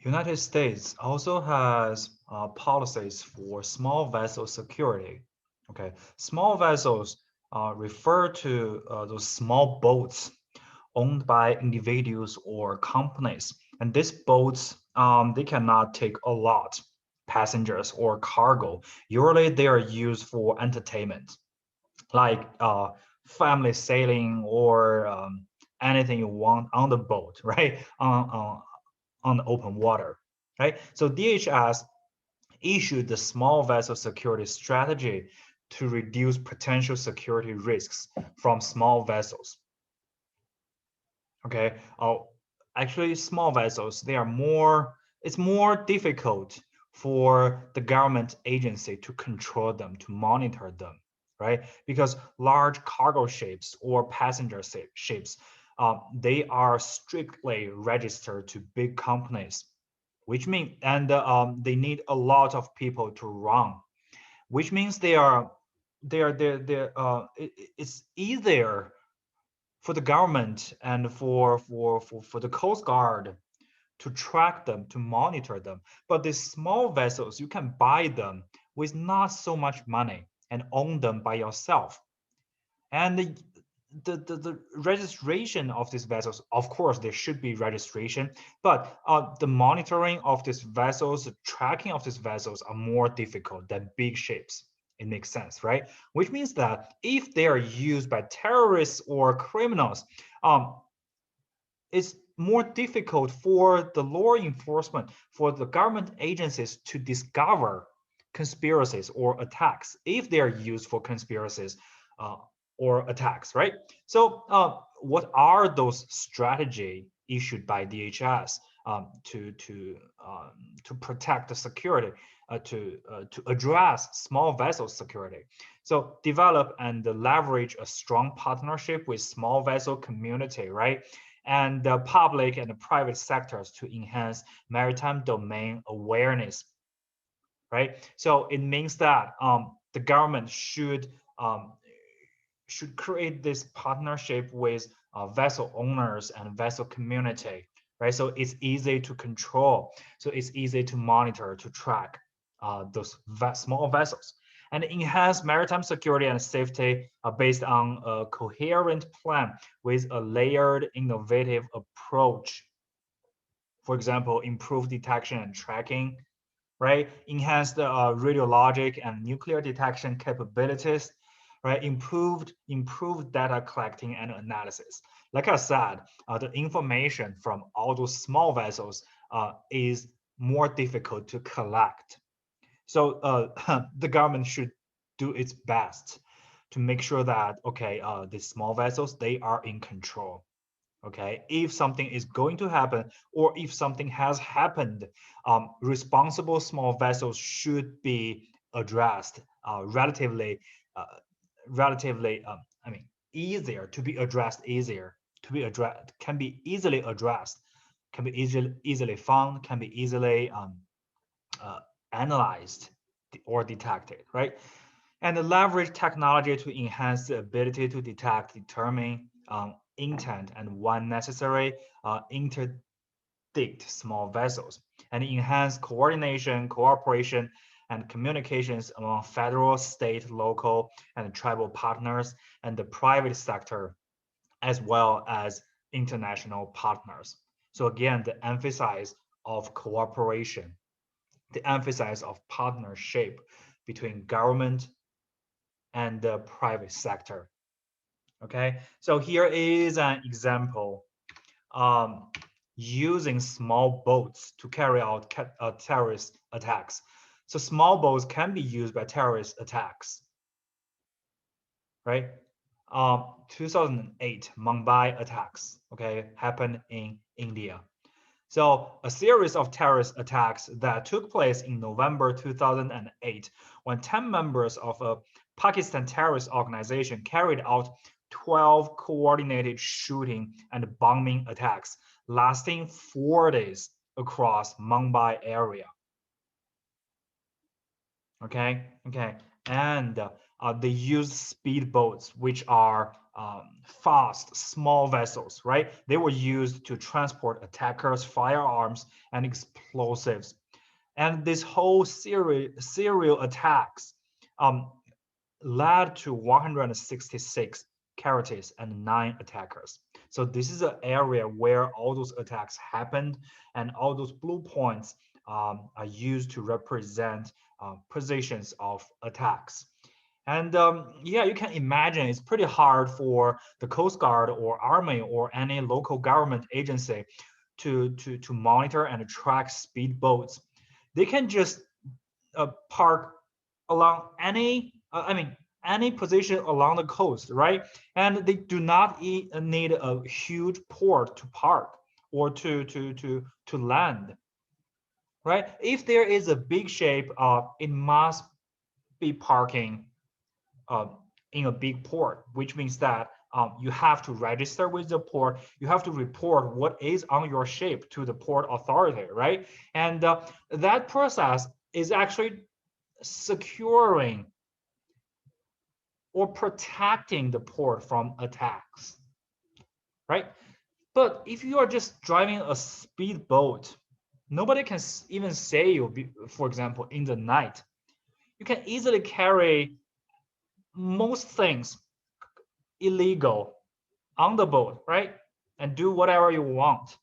United States also has policies for small vessel security. Okay, small vessels refer to those small boats owned by individuals or companies, and these boats they cannot take a lot passengers or cargo. Usually, they are used for entertainment, like family sailing or anything you want on the boat, right? On the open water, right? So DHS issued the small vessel security strategy to reduce potential security risks from small vessels. Okay. Actually, small vessels, they are more, it's more difficult for the government agency to control them, to monitor them, right? Because large cargo ships or passenger ships, they are strictly registered to big companies, which means, and they need a lot of people to run, which means it's easier for the government and for the Coast Guard to track them, to monitor them. But these small vessels, you can buy them with not so much money and own them by yourself. And the registration of these vessels, of course, there should be registration, but the monitoring of these vessels, the tracking of these vessels are more difficult than big ships. It makes sense, right? Which means that if they are used by terrorists or criminals, it's more difficult for the law enforcement, for the government agencies to discover conspiracies or attacks if they are used for conspiracies uh, or attacks, right? So, what are those strategy issued by DHS to protect the security, to address small vessel security? So, develop and leverage a strong partnership with small vessel community, right? And the public and the private sectors to enhance maritime domain awareness, right? So it means that the government should create this partnership with vessel owners and vessel community, right? So it's easy to control, so it's easy to monitor, to track those small vessels, and enhance maritime security and safety based on a coherent plan with a layered, innovative approach. For example, improve detection and tracking, right? Enhance the radiologic and nuclear detection capabilities, right? Improved data collecting and analysis. Like I said, the information from all those small vessels is more difficult to collect. So the government should do its best to make sure that okay, the small vessels they are in control. Okay, if something is going to happen or if something has happened, responsible small vessels should be addressed uh, relatively I mean easier to be addressed, easier to be addressed, can be easily addressed, can be easily found, can be easily uh, analyzed or detected, right? And leverage technology to enhance the ability to detect, determine intent, and when necessary, interdict small vessels, and enhance coordination, cooperation, and communications among federal, state, local, and tribal partners and the private sector, as well as international partners. So again, the emphasis of cooperation, the emphasis of partnership between government and the private sector. Okay, so here is an example um, using small boats to carry out terrorist attacks. So small boats can be used by terrorist attacks, right? 2008 Mumbai attacks, okay, happened in India. So a series of terrorist attacks that took place in November 2008 when 10 members of a Pakistan terrorist organization carried out 12 coordinated shooting and bombing attacks lasting 4 days across Mumbai area. Okay. And they used speedboats, which are fast, small vessels, right? They were used to transport attackers, firearms, and explosives. And this whole serial attacks led to 166 casualties and 9 attackers. So this is an area where all those attacks happened, and all those blue points are used to represent positions of attacks. And yeah, you can imagine it's pretty hard for the Coast Guard or Army or any local government agency to monitor and track speedboats. They can just park along any position along the coast, right? And they do not need a huge port to park or to land, right? If there is a big shape, it must be parking uh, in a big port, which means that you have to register with the port. You have to report what is on your ship to the port authority, right? And that process is actually securing or protecting the port from attacks, right? But if you are just driving a speedboat, nobody can even say you, for example, in the night, you can easily carry most things illegal on the boat, right? And do whatever you want.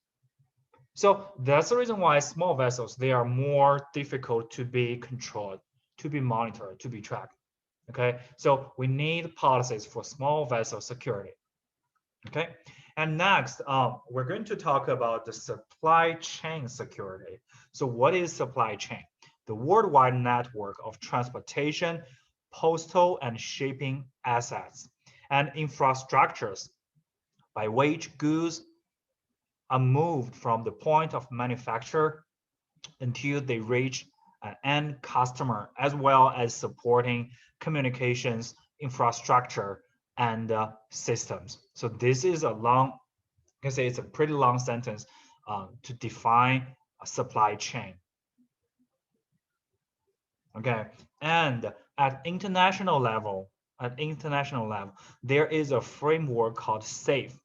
So that's the reason why small vessels, they are more difficult to be controlled, to be monitored, to be tracked. Okay, so we need policies for small vessel security. Okay, and next, we're going to talk about the supply chain security. So what is supply chain? The worldwide network of transportation, postal and shipping assets, and infrastructures by which goods are moved from the point of manufacture until they reach an end customer, as well as supporting communications infrastructure and systems. So this is a long, I can say it's a pretty long sentence to define a supply chain. Okay, and at international level, there is a framework called SAFE.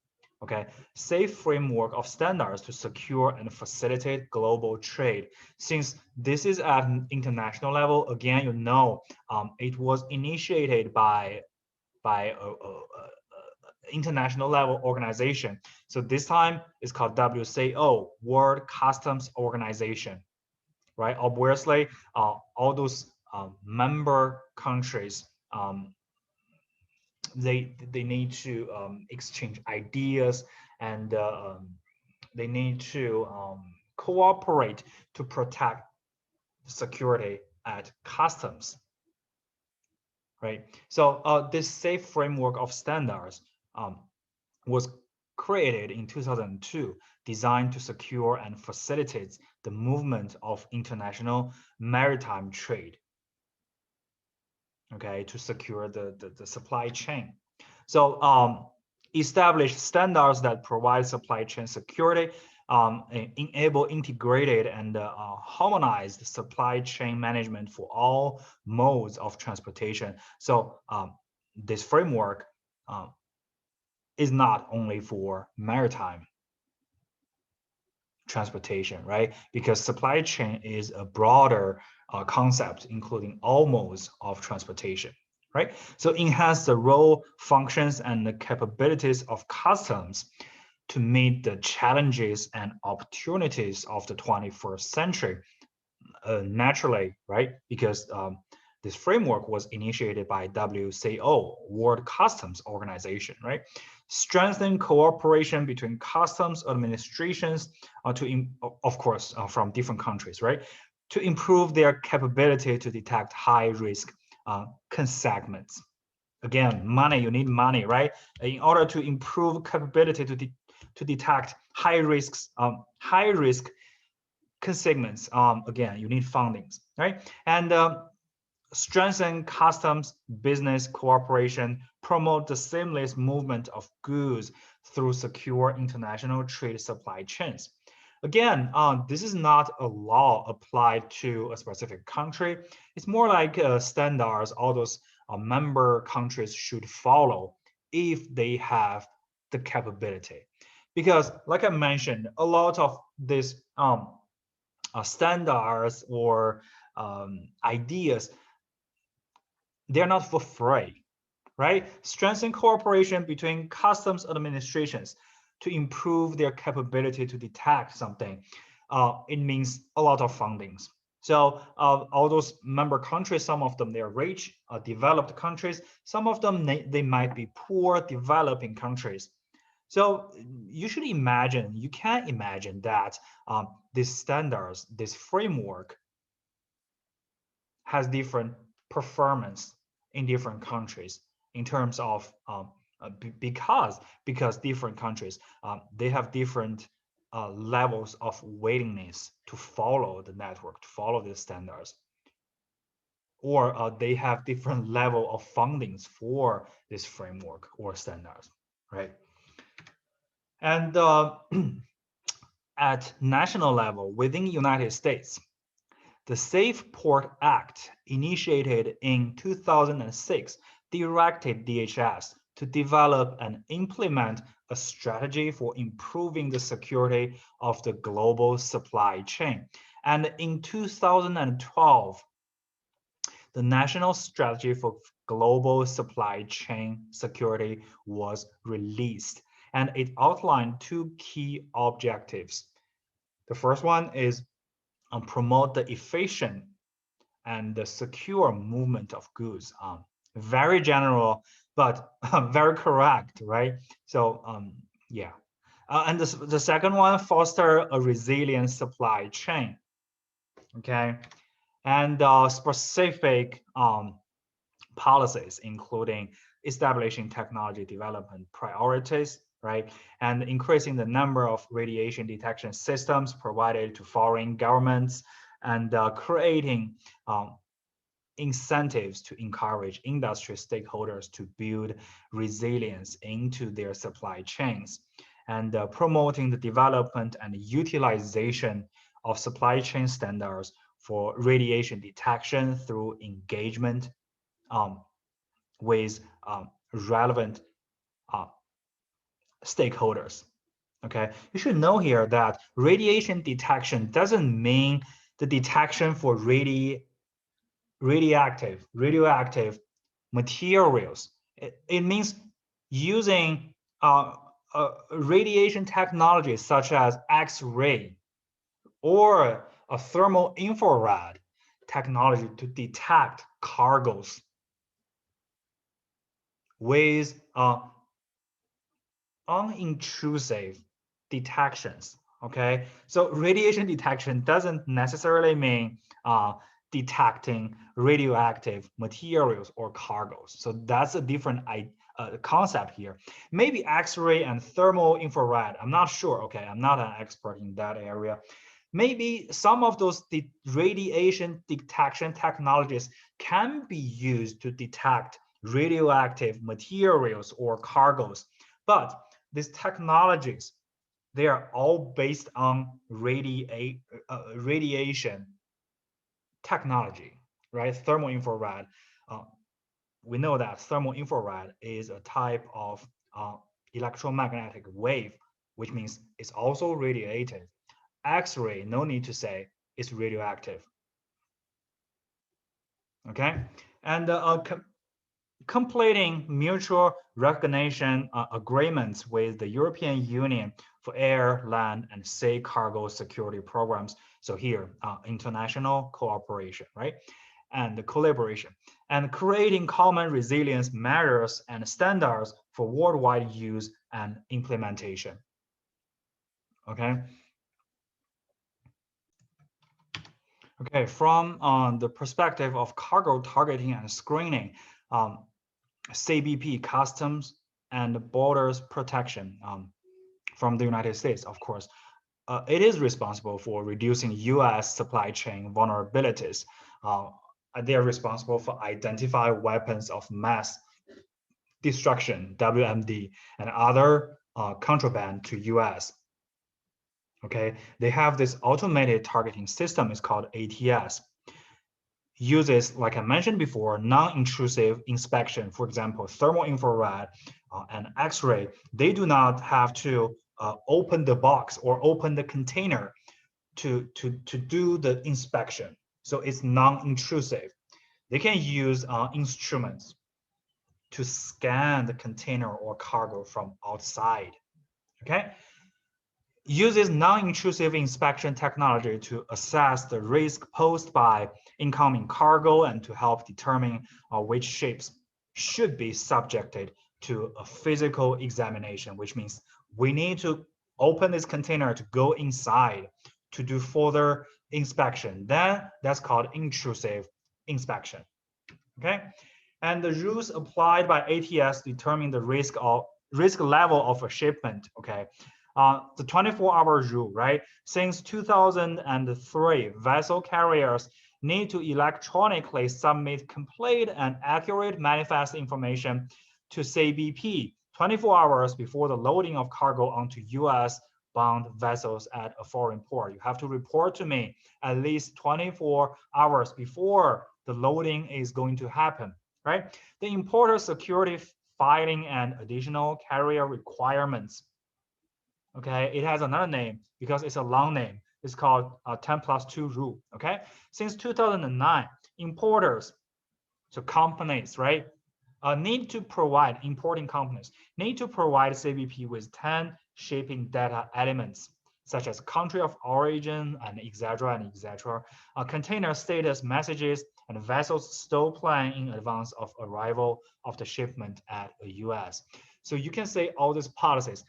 Okay, SAFE framework of standards to secure and facilitate global trade. Since this is at an international level, again, you know, it was initiated by a international level organization. So this time it's called WCO, World Customs Organization, right? Obviously, all those member countries, they need to exchange ideas, and they need to cooperate to protect security at customs, right? So this SAFE framework of standards was created in 2002, designed to secure and facilitate the movement of international maritime trade, okay, to secure the supply chain. So establish standards that provide supply chain security, enable integrated and harmonized supply chain management for all modes of transportation. So this framework is not only for maritime transportation, right? Because supply chain is a broader concept, including all modes of transportation, right? So enhance the role, functions, and the capabilities of customs to meet the challenges and opportunities of the 21st century, naturally, right? Because this framework was initiated by WCO, World Customs Organization, right? Strengthen cooperation between customs administrations, of course, from different countries, right? To improve their capability to detect high risk consignments. Again, money, you need money, right? In order to improve capability to detect high risk consignments, again, you need fundings, right? And strengthen customs business cooperation, promote the seamless movement of goods through secure international trade supply chains. Again, this is not a law applied to a specific country. It's more like standards, all those member countries should follow if they have the capability. Because like I mentioned, a lot of these standards or ideas, they're not for free, right? Strengthen cooperation between customs administrations to improve their capability to detect something. It means a lot of fundings. So all those member countries, some of them they're rich, developed countries. Some of them they might be poor, developing countries. So you should imagine, you can imagine that these standards, this framework has different performance in different countries in terms of because different countries they have different levels of willingness to follow the network, to follow the standards, or they have different level of fundings for this framework or standards, right? And at national level within United States, the Safe Port Act, initiated in 2006, directed DHS to develop and implement a strategy for improving the security of the global supply chain. And in 2012, the National Strategy for Global Supply Chain Security was released, and it outlined two key objectives. The first one is promote the efficient and the secure movement of goods. Very general, but very correct, right? So yeah. And the second one, foster a resilient supply chain. Okay, and specific policies, including establishing technology development priorities, right? And increasing the number of radiation detection systems provided to foreign governments, and creating incentives to encourage industry stakeholders to build resilience into their supply chains, and promoting the development and utilization of supply chain standards for radiation detection through engagement with relevant stakeholders. Okay, you should know here that radiation detection doesn't mean the detection for radioactive materials. It means using radiation technologies such as X-ray or a thermal infrared technology to detect cargoes with unintrusive detections. Okay, so radiation detection doesn't necessarily mean detecting radioactive materials or cargoes. So that's a different concept here. Maybe X-ray and thermal infrared. I'm not sure. Okay, I'm not an expert in that area. Maybe some of those radiation detection technologies can be used to detect radioactive materials or cargoes, but these technologies, they are all based on radiation technology, right? Thermal infrared. We know that thermal infrared is a type of electromagnetic wave, which means it's also radiative. X-ray, no need to say, is radioactive. Okay, and completing mutual recognition agreements with the European Union for air, land, and sea cargo security programs. So here, international cooperation, right? And the collaboration, and creating common resilience measures and standards for worldwide use and implementation. Okay. Okay, from the perspective of cargo targeting and screening, CBP, Customs and Borders Protection from the United States, of course, it is responsible for reducing U.S. supply chain vulnerabilities. They are responsible for identifying weapons of mass destruction, WMD, and other contraband to U.S. Okay, they have this automated targeting system. It's called ATS. uses, like I mentioned before, non-intrusive inspection, for example, thermal infrared and X-ray. They do not have to open the box or open the container to do the inspection. So it's non-intrusive. They can use instruments to scan the container or cargo from outside. Okay. Uses non-intrusive inspection technology to assess the risk posed by incoming cargo and to help determine which ships should be subjected to a physical examination, which means we need to open this container to go inside to do further inspection. Then that's called intrusive inspection. Okay, and the rules applied by ATS determine the risk level of a shipment. Okay, the 24-hour rule, right? Since 2003, vessel carriers need to electronically submit complete and accurate manifest information to CBP 24 hours before the loading of cargo onto U.S. bound vessels at a foreign port. You have to report to me at least 24 hours before the loading is going to happen, right? The importer security filing and additional carrier requirements. Okay, it has another name because it's a long name. It's called 10+2 rule. Okay, since 2009, importers, so companies, right, need to provide, importing companies need to provide CBP with 10 shipping data elements, such as country of origin and etc., container status messages, and vessels stow plan in advance of arrival of the shipment at the US. So you can say all these policies.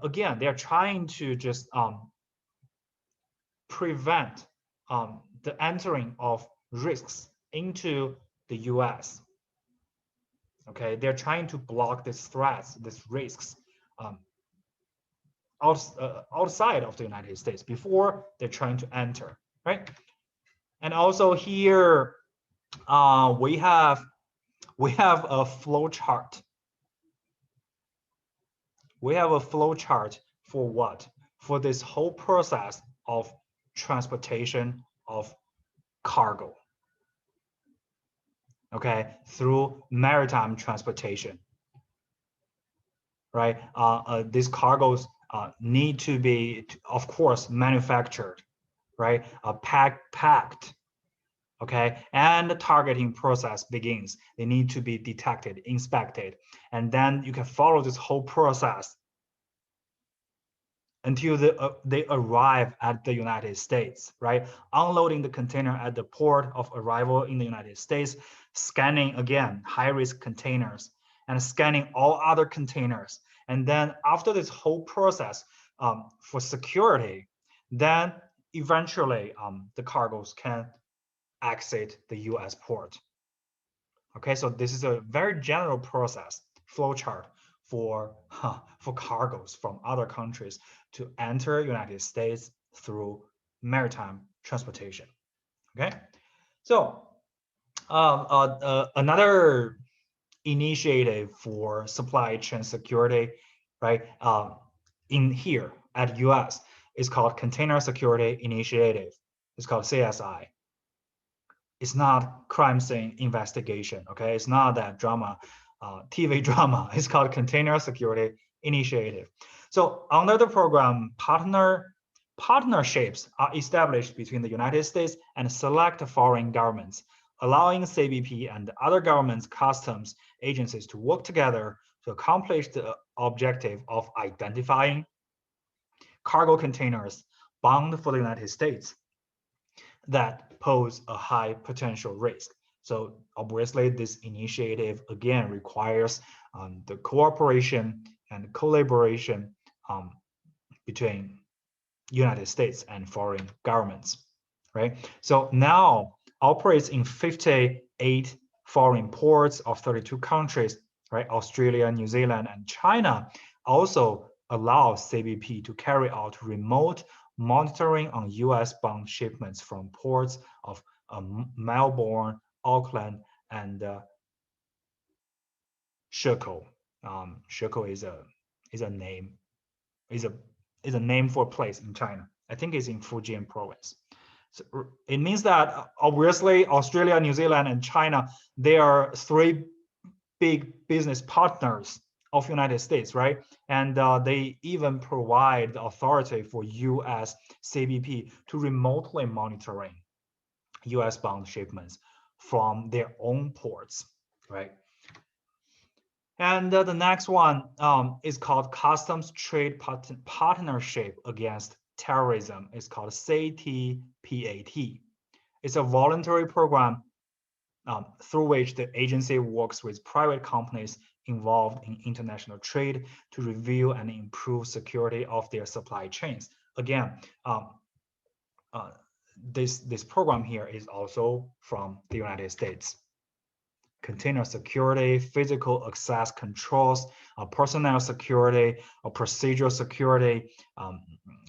Again, they're trying to just prevent the entering of risks into the US. Okay, they're trying to block these threats, these risks outside of the United States before they're trying to enter, right? And also here we have a flow chart. We have a flow chart for what? For this whole process of transportation of cargo. Okay, through maritime transportation, right? These cargoes need to be, of course, manufactured, right? Packed, okay? And the targeting process begins. They need to be detected, inspected, and then you can follow this whole process until they arrive at the United States, right? Unloading the container at the port of arrival in the United States, scanning again high-risk containers, and scanning all other containers. And then after this whole process for security, then eventually the cargoes can exit the US port. Okay, so this is a very general process, flowchart for cargoes from other countries to enter United States through maritime transportation. Okay, so another initiative for supply chain security, right? In here at US is called Container Security Initiative. It's called CSI. It's not crime scene investigation. Okay, it's not that drama, TV drama. It's called Container Security Initiative. So under the program, partnerships are established between the United States and select foreign governments, allowing CBP and other governments' customs agencies to work together to accomplish the objective of identifying cargo containers bound for the United States that pose a high potential risk. So obviously this initiative again requires the cooperation and collaboration between United States and foreign governments, right? So now operates in 58 foreign ports of 32 countries, right? Australia, New Zealand, and China also allows CBP to carry out remote monitoring on US-bound shipments from ports of Melbourne, Auckland, and Shekou. Shekou is a name for a place in China. I think it's in Fujian province. So it means that obviously Australia, New Zealand, and China, they are three big business partners of United States, right? And they even provide the authority for US CBP to remotely monitoring US bound shipments from their own ports, right? And the next one is called Customs Trade Partnership Against Terrorism. It's called CTPAT. It's a voluntary program through which the agency works with private companies involved in international trade to review and improve security of their supply chains. Again, this program here is also from the United States. Container security, physical access controls, personnel security, procedural security,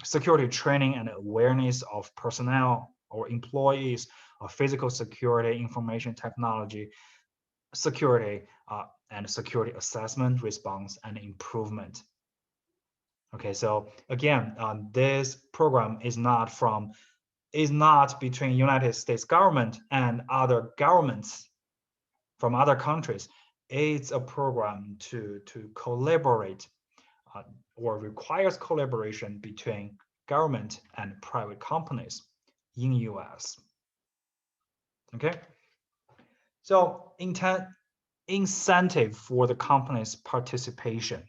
security training and awareness of personnel or employees, physical security, information technology, security, and security assessment, response, and improvement. Okay, so again, this program is not between United States government and other governments from other countries. It's a program to collaborate or requires collaboration between government and private companies in US. Okay, so incentive for the company's participation,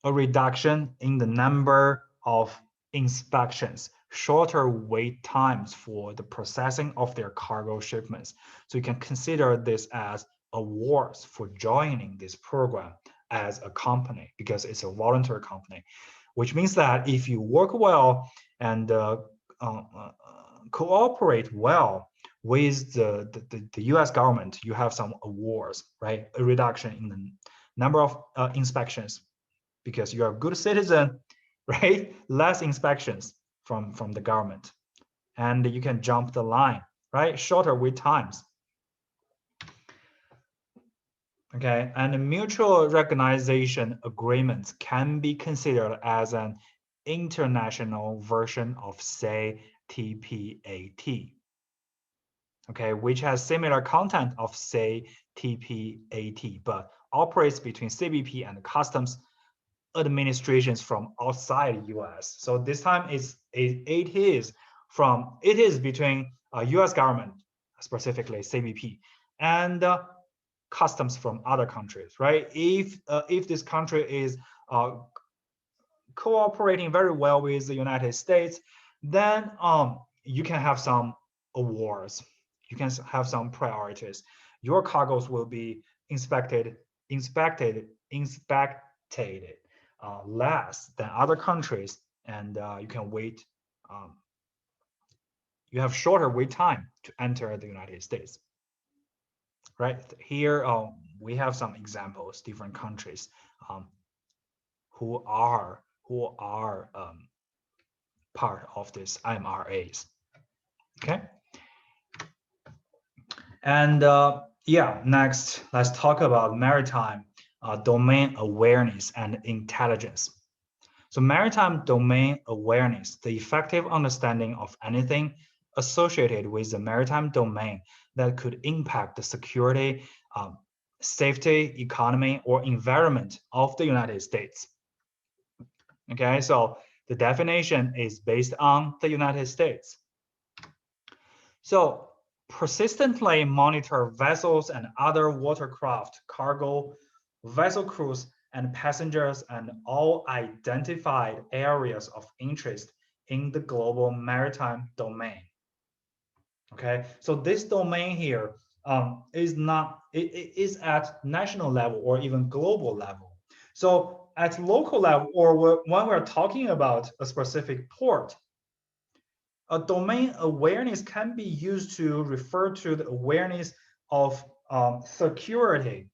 a reduction in the number of inspections, shorter wait times for the processing of their cargo shipments. So you can consider this as awards for joining this program as a company, because it's a voluntary company, which means that if you work well and cooperate well with the US government, you have some awards, right? A reduction in the number of inspections because you're a good citizen, right? Less inspections from the government, and you can jump the line, right? Shorter wait times. Okay, and mutual recognition agreements can be considered as an international version of, say, TPAT. Okay, which has similar content of, say, TPAT, but operates between CBP and customs administrations from outside US. So this time it is between US government, specifically CBP, and customs from other countries, right? If this country is cooperating very well with the United States, then you can have some awards, you can have some priorities. Your cargoes will be inspected less than other countries, and you can wait. You have shorter wait time to enter the United States. Right here, we have some examples, different countries who are part of this IMRAs. Okay, and yeah, next let's talk about maritime domain awareness and intelligence. So maritime domain awareness, the effective understanding of anything associated with the maritime domain that could impact the security, safety, economy, or environment of the United States. Okay, so the definition is based on the United States. So persistently monitor vessels and other watercraft, cargo, vessel crews, and passengers and all identified areas of interest in the global maritime domain. Okay, so this domain here is at national level or even global level. So at local level, or when we're talking about a specific port, a domain awareness can be used to refer to the awareness of security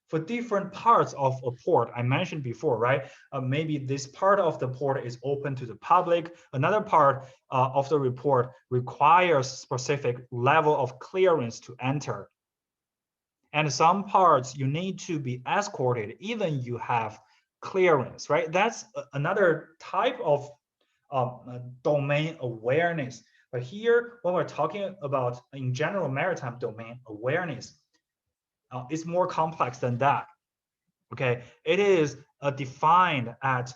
for different parts of a port. I mentioned before, right? Maybe this part of the port is open to the public. Another part of the report requires specific level of clearance to enter. And some parts you need to be escorted, even you have clearance, right? That's another type of domain awareness. But here, when we're talking about in general maritime domain awareness, it's more complex than that. Okay, it is defined at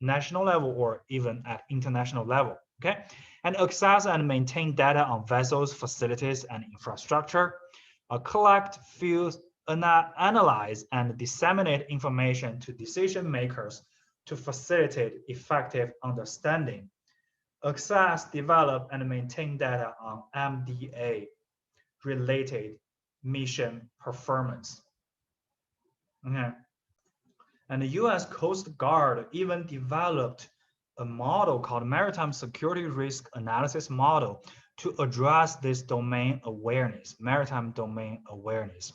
national level or even at international level. Okay, and access and maintain data on vessels, facilities, and infrastructure, collect, fuse, analyze, and disseminate information to decision makers to facilitate effective understanding, access, develop, and maintain data on MDA related mission performance. Okay. And the US Coast Guard even developed a model called Maritime Security Risk Analysis Model to address this domain awareness, maritime domain awareness.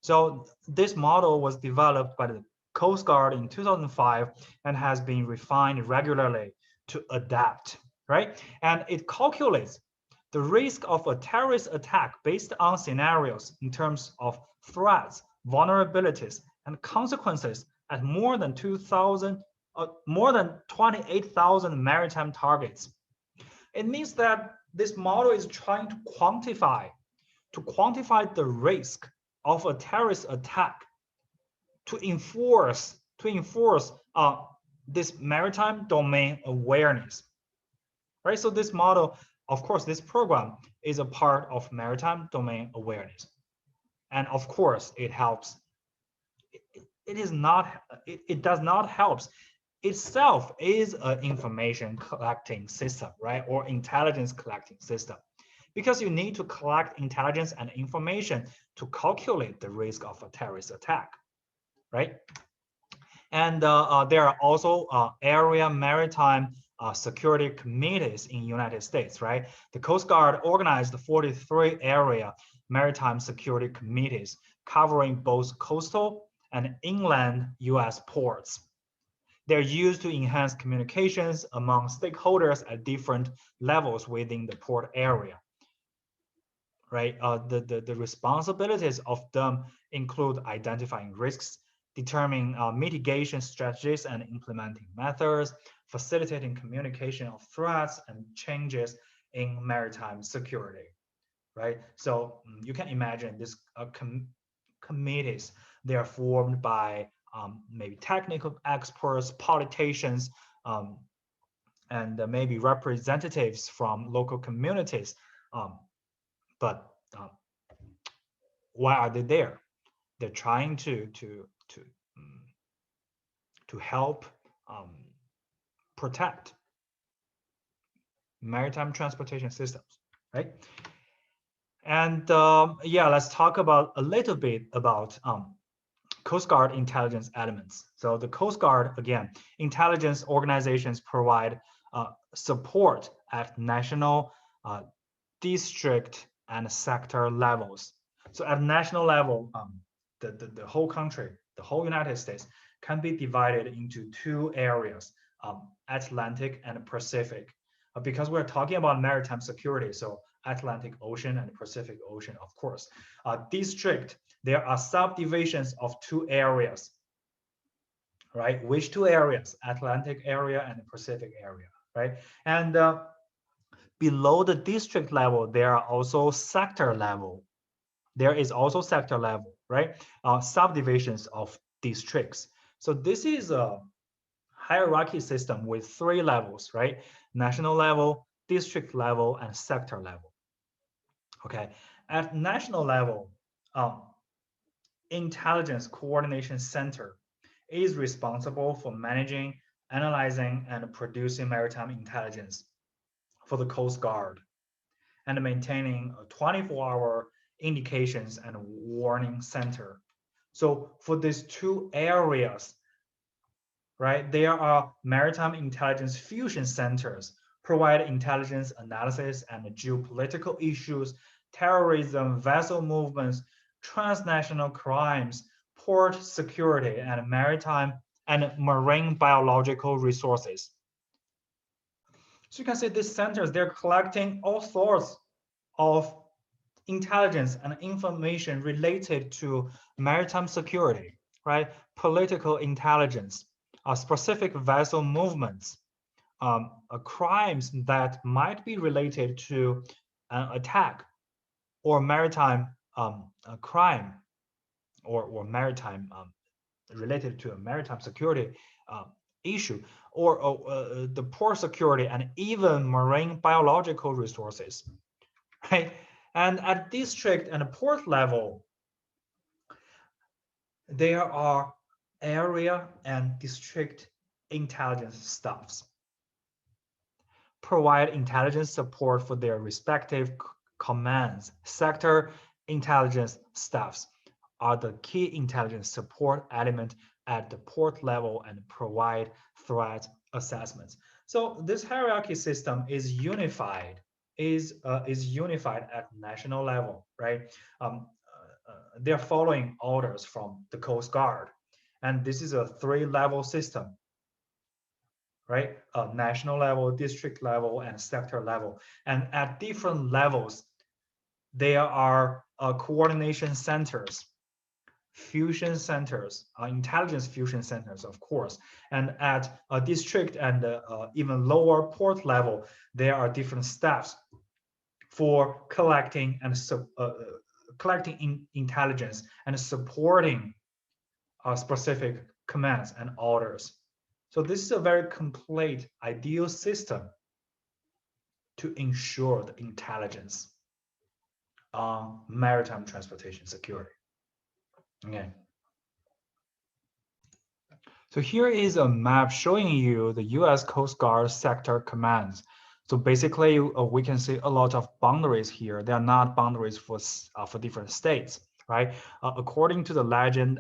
So this model was developed by the Coast Guard in 2005 and has been refined regularly to adapt, right? And it calculates the risk of a terrorist attack based on scenarios in terms of threats, vulnerabilities, and consequences at more than 28,000 maritime targets. It means that this model is trying to quantify the risk of a terrorist attack to enforce this maritime domain awareness, right? So this model, of course, this program is a part of maritime domain awareness, and of course, it helps. It does not help itself is an information collecting system, right? Or intelligence collecting system, because you need to collect intelligence and information to calculate the risk of a terrorist attack, right? And there are also area maritime security committees in United States, right? The Coast Guard organized 43 area maritime security committees covering both coastal and inland US ports. They're used to enhance communications among stakeholders at different levels within the port area, right? The responsibilities of them include identifying risks, determining mitigation strategies and implementing methods, facilitating communication of threats and changes in maritime security, right? So you can imagine this committees, they are formed by maybe technical experts, politicians, and maybe representatives from local communities. But why are they there? They're trying to help protect maritime transportation systems, right? And yeah, let's talk about a little bit about Coast Guard intelligence elements. So the Coast Guard, again, intelligence organizations provide support at national, district, and sector levels. So at national level, the whole country, the whole United States can be divided into two areas, Atlantic and Pacific. Because we're talking about maritime security, so Atlantic Ocean and Pacific Ocean, of course. District, there are subdivisions of two areas, right? Which two areas? Atlantic area and Pacific area, right? And below the district level, there are also sector level. There is also sector level, right? Subdivisions of districts. So this is a hierarchy system with three levels, right? National level, district level, and sector level. Okay, at national level, Intelligence Coordination Center is responsible for managing, analyzing, and producing maritime intelligence for the Coast Guard and maintaining a 24-hour indications and warning center. So for these two areas, right, there are maritime intelligence fusion centers provide intelligence analysis and geopolitical issues, terrorism, vessel movements, transnational crimes, port security, and maritime and marine biological resources. So you can see these centers, they're collecting all sorts of intelligence and information related to maritime security, right? Political intelligence, specific vessel movements, crimes that might be related to an attack or maritime a crime or maritime related to a maritime security issue or the port security and even marine biological resources, right? And at district and port level, there are area and district intelligence staffs provide intelligence support for their respective commands. Sector intelligence staffs are the key intelligence support element at the port level and provide threat assessments. So this hierarchy system is unified, is unified at national level, right? They're following orders from the Coast Guard, and this is a three-level system, right? National level, district level, and sector level. And at different levels, there are coordination centers, fusion centers, intelligence fusion centers, of course. And at a district and even lower port level, there are different staffs for collecting and collecting intelligence and supporting specific commands and orders. So this is a very complete, ideal system to ensure the intelligence on maritime transportation security. Okay. So here is a map showing you the U.S. Coast Guard sector commands. So basically, we can see a lot of boundaries here. They are not boundaries for different states, right? According to the legend,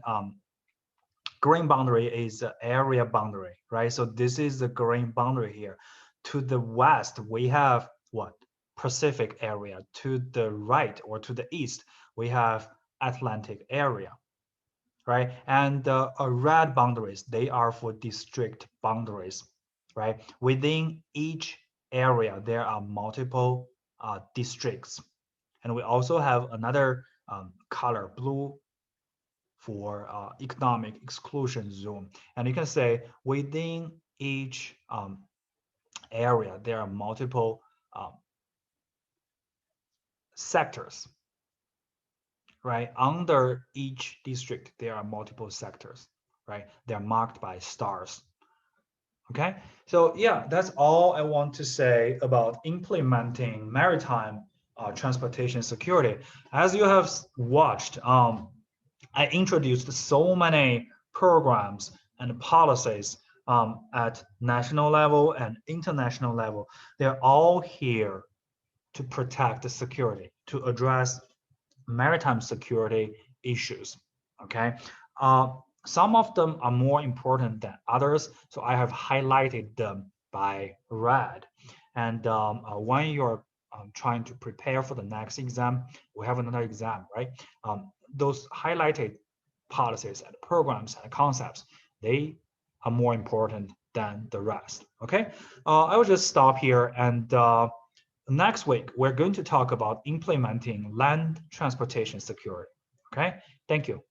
green boundary is the area boundary, right? So this is the green boundary here. To the west, we have what? Pacific area. To the right or to the east, we have Atlantic area, right? And red boundaries, they are for district boundaries, right? Within each area, there are multiple districts. And we also have another color, blue, for economic exclusion zone. And you can say within each area, there are multiple sectors, right? Under each district, there are multiple sectors, right? They're marked by stars. Okay, so yeah, that's all I want to say about implementing maritime transportation security. As you have watched, I introduced so many programs and policies at national level and international level. They're all here to protect the security, to address maritime security issues. Okay, some of them are more important than others, so I have highlighted them by red. And when you're trying to prepare for the next exam, we have another exam, right? Those highlighted policies and programs and concepts, they are more important than the rest. Okay, I will just stop here, and next week we're going to talk about implementing land transportation security. Okay, thank you.